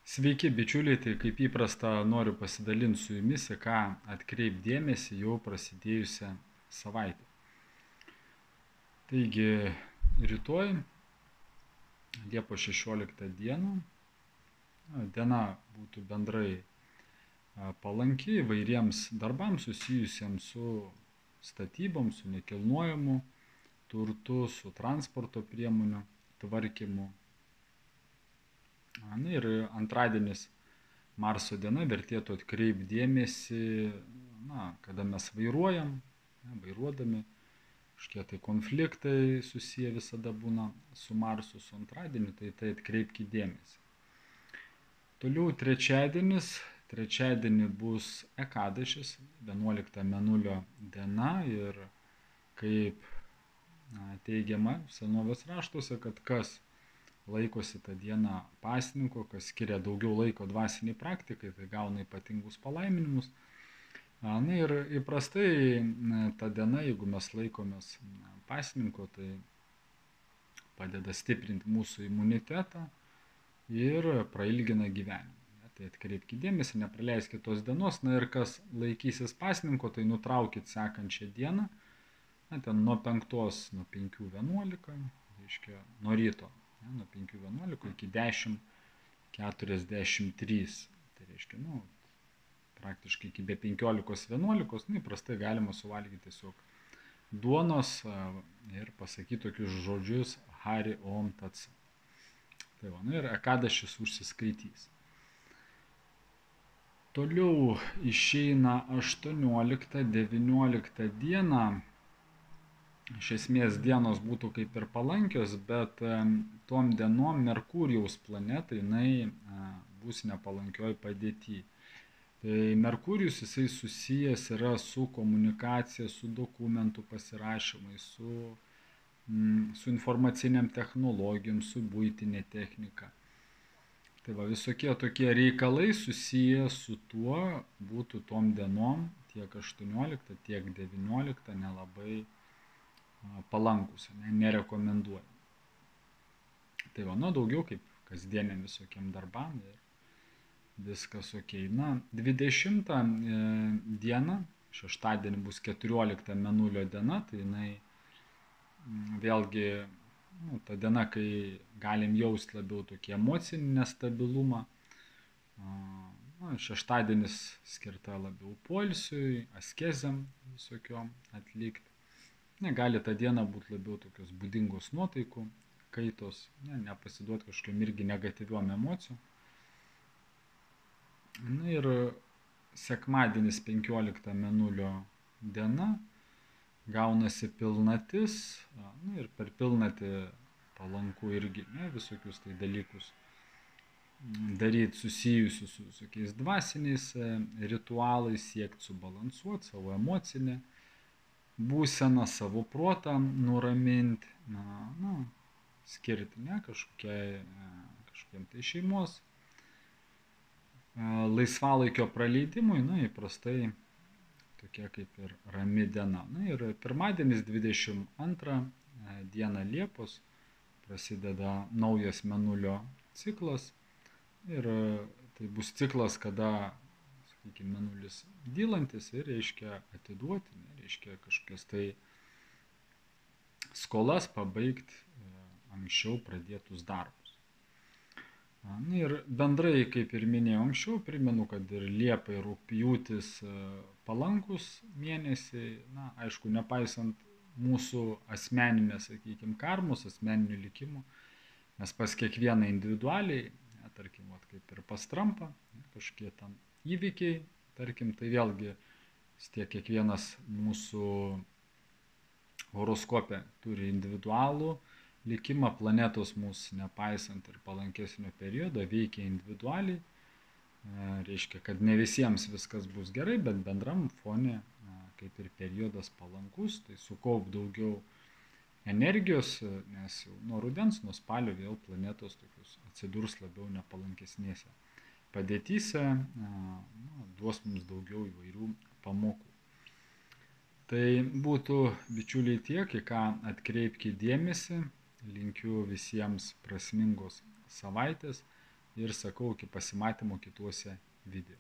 Sveiki, bičiuliai, tai kaip įprasta noriu pasidalinti su jumis, į ką atkreipdėmėsi jau prasidėjusią savaitę. Taigi, rytoj, Liepos 16 dieną, diena būtų bendrai palanki įvairiems darbams susijusiems su statybom, su nekilnojamu turtu, su transporto priemonių tvarkymu. Na ir antradienis Marso diena vertėtų atkreipdėmėsi, kada mes vairuodami, kažkokie tai konfliktai susiję visada būna su Marsu, su antradieniu, tai atkreipkite dėmesį. Toliau trečiadienį bus Ekadašis, 11 mėnulio diena ir kaip teigiama senovės raštuose, kad kas laikosi tą dieną pasninko, kas skiria daugiau laiko dvasiniai praktikai, tai gauna ypatingus palaiminimus. Na ir įprastai ta diena, jeigu mes laikomės pasninko, tai padeda stiprinti mūsų imunitetą ir prailgina gyvenimą. Tai atkreipkite dėmesį, nepraleiskite tos dienos. Na ir kas laikysis pasninko, tai nutraukit sekančią dieną, ten nuo 5:11, reiškia nuo ryto. Nuo 5:11 iki 10:43. Tai reiškia, praktiškai iki be 15:11, įprastai galima suvalgyti tiesiog duonos ir pasakyti tokius žodžius Hari Om Tats. Tai va, ir Ekadašis užsiskaitys. Toliau išeina 18-19 dieną. Iš esmės dienos būtų kaip ir palankios, bet tom dienom Merkurijaus planeta jinai bus nepalankioj padėty. Tai Merkurijus jisai susijęs yra su komunikacija, su dokumentų pasirašymais, su informaciniam technologijom, su buitinė technika. Tai va, visokie tokie reikalai susiję su tuo būtų tom dienom tiek 18, tiek 19 nelabai palankus, nerekomenduoju. Tai va, daugiau kaip kasdieniam visokiam darbam ir viskas ok. 20 dieną, šeštadienį bus 14 mėnulio diena, tai jinai vėlgi ta diena, kai galim jausti labiau tokį emocinį nestabilumą. Šeštadienis skirta labiau poilsiui, askezėm visokiom atlikti. Gali tą dieną būti labiau tokios būdingos nuotaikų kaitos, nepasiduoti kažkokiam irgi negatyviom emocijom. Ir sekmadienis 15 mėnulio diena, gaunasi pilnatis, ir per pilnatį palanku irgi visokius tai dalykus daryti susijusius su visokiais dvasiniais ritualais, siekti subalansuoti savo emocinę būseną, savo protą nuraminti, skirti kažkokiem tai šeimos laisvalaikio praleidimui, įprastai tokia kaip ir rami diena. Ir pirmadienis 22 dieną Liepos prasideda naujas mėnulio ciklas ir tai bus ciklas, kada mėnulis dylantis ir reiškia atiduoti, reiškia kažkokias tai skolas pabaigti anksčiau pradėtus darbus. Ir bendrai, kaip ir minėjau anksčiau, primenu, kad ir Liepa ir Rugpjūtis palankus mėnesiai, aišku, nepaisant mūsų asmeninės, karmos, asmeninių likimų, nes pas kiekvieną individualiai, tarkim, kaip ir pas Trumpą, kažkokie tam įvykiai, tarkim, tai vėlgi tiek kiekvienas mūsų horoskope turi individualų likimą, planetos mūsų nepaisant ir palankesnio periodo veikia individualiai, reiškia, kad ne visiems viskas bus gerai, bet bendram fone, kaip ir periodas palankus, tai sukaup daugiau energijos, nes jau nuo rudens, nuo spalio vėl planetos tokius atsidurs labiau nepalankesnėse padėtyse, duos mums daugiau įvairių pamokų. Tai būtų, bičiuliai, tiek, į ką atkreipkite dėmesį. Linkiu visiems prasmingos savaitės, ir sakau iki pasimatymo kituose video.